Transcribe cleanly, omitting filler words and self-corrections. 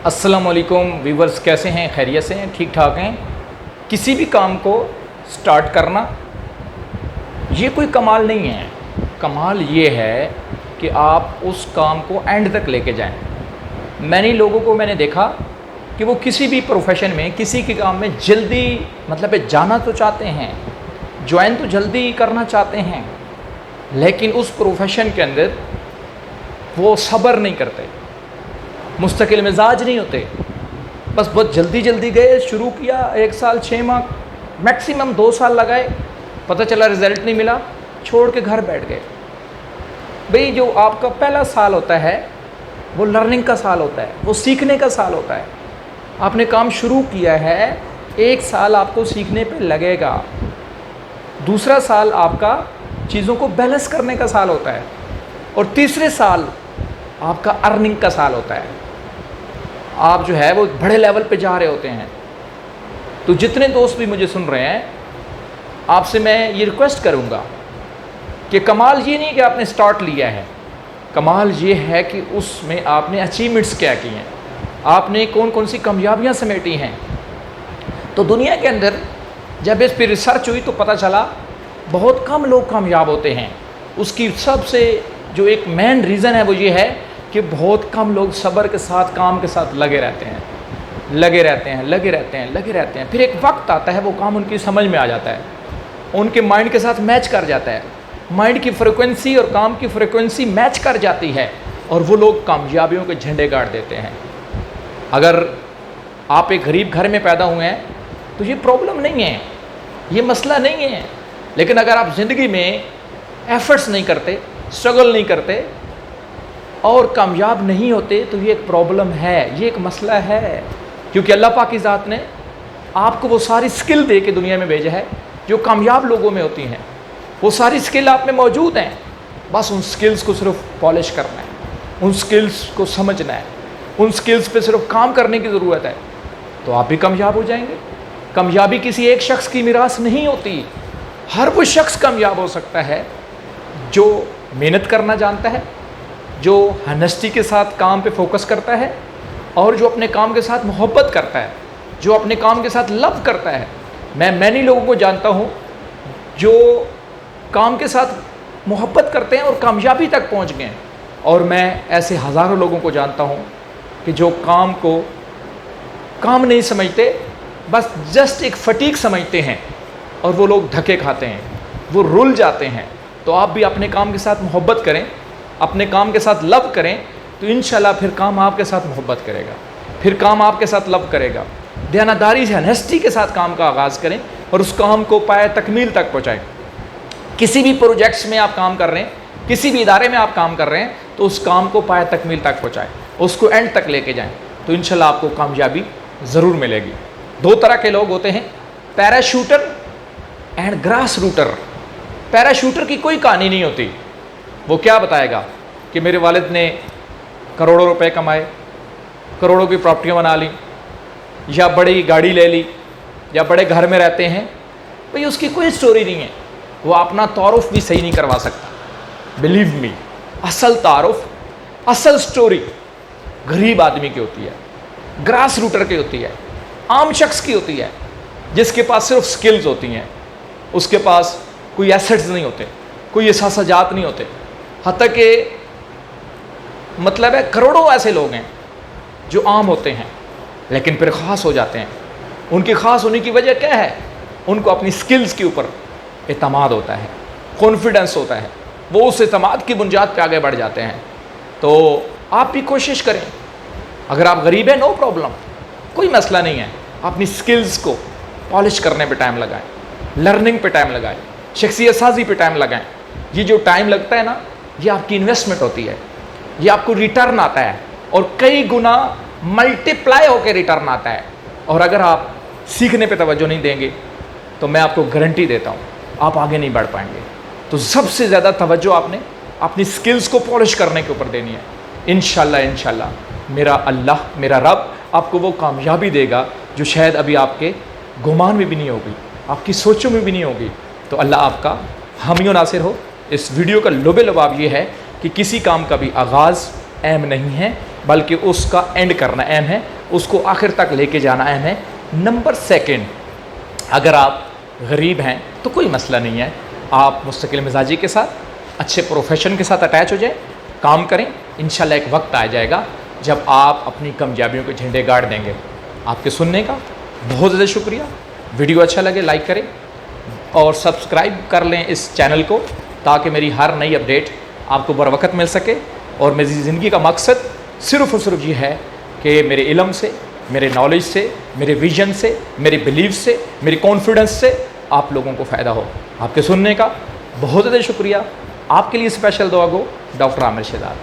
अस्सलामुअलैकुम व्यूवर्स, कैसे हैं? खैरियत से हैं? ठीक ठाक हैं? किसी भी काम को स्टार्ट करना ये कोई कमाल नहीं है। कमाल ये है कि आप उस काम को एंड तक लेके जाएं। मैंने लोगों को मैंने देखा कि वो किसी भी प्रोफेशन में किसी के काम में जल्दी जाना तो चाहते हैं, ज्वाइन तो जल्दी करना चाहते हैं, लेकिन उस प्रोफेशन के अंदर वो सब्र नहीं करते, मुस्तकिल मिजाज नहीं होते। बस बहुत जल्दी जल्दी गए, शुरू किया, 1 साल 6 माह मैक्सिमम 2 साल लगाए, पता चला रिज़ल्ट नहीं मिला, छोड़ के घर बैठ गए। भाई जो आपका पहला साल होता है वो लर्निंग का साल होता है, वो सीखने का साल होता है। आपने काम शुरू किया है, 1 साल आपको सीखने पे लगेगा, दूसरा साल आपका चीज़ों को बैलेंस करने का साल होता है, और तीसरे साल आपका अर्निंग का साल होता है। आप जो है वो बड़े लेवल पे जा रहे होते हैं। तो जितने दोस्त भी मुझे सुन रहे हैं, आपसे मैं ये रिक्वेस्ट करूँगा कि कमाल ये नहीं कि आपने स्टार्ट लिया है, कमाल ये है कि उसमें आपने अचीवमेंट्स क्या की हैं, आपने कौन कौन सी कामयाबियाँ समेटी हैं। तो दुनिया के अंदर जब इस पर रिसर्च हुई तो पता चला बहुत कम लोग कामयाब होते हैं। उसकी सबसे जो एक मेन रीज़न है वो ये है कि बहुत कम लोग सब्र के साथ काम के साथ लगे रहते हैं, लगे रहते हैं, लगे रहते हैं, लगे रहते हैं। फिर एक वक्त आता है वो काम उनकी समझ में आ जाता है, उनके माइंड के साथ मैच कर जाता है, माइंड की फ्रिक्वेंसी और काम की फ्रिक्वेंसी मैच कर जाती है, और वो लोग कामयाबियों के झंडे गाड़ देते हैं। अगर आप एक गरीब घर में पैदा हुए हैं तो ये प्रॉब्लम नहीं है, ये मसला नहीं है। लेकिन अगर आप ज़िंदगी में एफर्ट्स नहीं करते, स्ट्रगल नहीं करते और कामयाब नहीं होते तो ये एक प्रॉब्लम है, ये एक मसला है। क्योंकि अल्लाह पाक की ज़ात ने आपको वो सारी स्किल दे के दुनिया में भेजा है जो कामयाब लोगों में होती हैं। वो सारी स्किल आप में मौजूद हैं, बस उन स्किल्स को सिर्फ पॉलिश करना है, उन स्किल्स को समझना है, उन स्किल्स पे सिर्फ काम करने की ज़रूरत है, तो आप भी कामयाब हो जाएंगे। कामयाबी किसी एक शख्स की मिरास नहीं होती। हर वो शख्स कामयाब हो सकता है जो मेहनत करना जानता है, जो हनेस्टी के साथ काम पे फोकस करता है, और जो अपने काम के साथ मोहब्बत करता है, जो अपने काम के साथ लव करता है। मैं मैनी लोगों को जानता हूँ जो काम के साथ मोहब्बत करते हैं और कामयाबी तक पहुँच गए हैं, और मैं ऐसे हज़ारों लोगों को जानता हूँ कि जो काम को काम नहीं समझते, बस जस्ट एक फटीक समझते हैं, और वो लोग धक्के खाते हैं, वो रुल जाते हैं। तो आप भी अपने काम के साथ मोहब्बत करें, अपने काम के साथ लव करें, तो इंशाल्लाह फिर काम आपके साथ मोहब्बत करेगा, फिर काम आपके साथ लव करेगा। दयानतदारी से, हनेस्टी के साथ काम का आगाज़ करें और उस काम को पाए तकमील तक पहुँचाएँ। किसी भी प्रोजेक्ट्स में आप काम कर रहे हैं, किसी भी इदारे में आप काम कर रहे हैं, तो उस काम को पाए तकमील तक पहुँचाएँ, उसको एंड तक लेके जाएँ, तो इंशाल्लाह आपको कामयाबी ज़रूर मिलेगी। 2 तरह के लोग होते हैं, parachuter and grass router. Parachuter की कोई कहानी नहीं होती, वो क्या बताएगा कि मेरे वालिद ने करोड़ों रुपए कमाए, करोड़ों की प्रॉपर्टियाँ बना ली, या बड़ी गाड़ी ले ली, या बड़े घर में रहते हैं। भाई उसकी कोई स्टोरी नहीं है, वो अपना तारुफ भी सही नहीं करवा सकता। बिलीव मी, असल तारुफ, असल स्टोरी गरीब आदमी की होती है, ग्रास रूटर की होती है, आम शख्स की होती है, जिसके पास सिर्फ स्किल्स होती हैं, उसके पास कोई एसेट्स नहीं होते, कोई एहसासात नहीं होते। हत्ता कि मतलब है करोड़ों ऐसे लोग हैं जो आम होते हैं लेकिन फिर ख़ास हो जाते हैं। उनकी ख़ास होने की वजह क्या है? उनको अपनी स्किल्स के ऊपर एतमाद होता है, कॉन्फिडेंस होता है, वो उस एतमाद की बुनियाद पे आगे बढ़ जाते हैं। तो आप भी कोशिश करें, अगर आप गरीब हैं नो प्रॉब्लम, कोई मसला नहीं है, अपनी स्किल्स को पॉलिश करने पे टाइम लगाएं, लर्निंग पे टाइम लगाएं, शख्सियत साजी पे टाइम लगाएं। ये जो टाइम लगता है ना, ये आपकी इन्वेस्टमेंट होती है, ये आपको रिटर्न आता है, और कई गुना मल्टीप्लाई होकर रिटर्न आता है। और अगर आप सीखने पे तवज्जो नहीं देंगे तो मैं आपको गारंटी देता हूँ आप आगे नहीं बढ़ पाएंगे। तो सबसे ज़्यादा तवज्जो आपने अपनी स्किल्स को पॉलिश करने के ऊपर देनी है। इंशाल्लाह मेरा अल्लाह, मेरा रब आपको वो कामयाबी देगा जो शायद अभी आपके गुमान में भी नहीं होगी, आपकी सोचों में भी नहीं होगी। तो अल्लाह आपका हामी नासिर हो। इस वीडियो का लुब लबाब ये है कि किसी काम का भी आगाज़ अहम नहीं है, बल्कि उसका एंड करना अहम है। उसको आखिर तक लेके जाना है। नंबर सेकंड, अगर आप गरीब हैं तो कोई मसला नहीं है, आप मुस्तकिल मिजाजी के साथ अच्छे प्रोफेशन के साथ अटैच हो जाएं, काम करें। इंशाल्लाह एक वक्त आ जाएगा जब आप अपनी कामयाबियों के झंडे गाड़ देंगे। आपके सुनने का बहुत ज़्यादा शुक्रिया। वीडियो अच्छा लगे लाइक करें और सब्सक्राइब कर लें इस चैनल को, ताकि मेरी हर नई अपडेट आपको बर वक्त मिल सके। और मेरी ज़िंदगी का मकसद सिर्फ़ और सिर्फ ये है कि मेरे इल्म से, मेरे नॉलेज से, मेरे विजन से, मेरे बिलीव से, मेरी कॉन्फिडेंस से आप लोगों को फ़ायदा हो। आपके सुनने का बहुत ज़्यादा शुक्रिया। आपके लिए स्पेशल दुआ गो, डॉक्टर आमिर शेदार।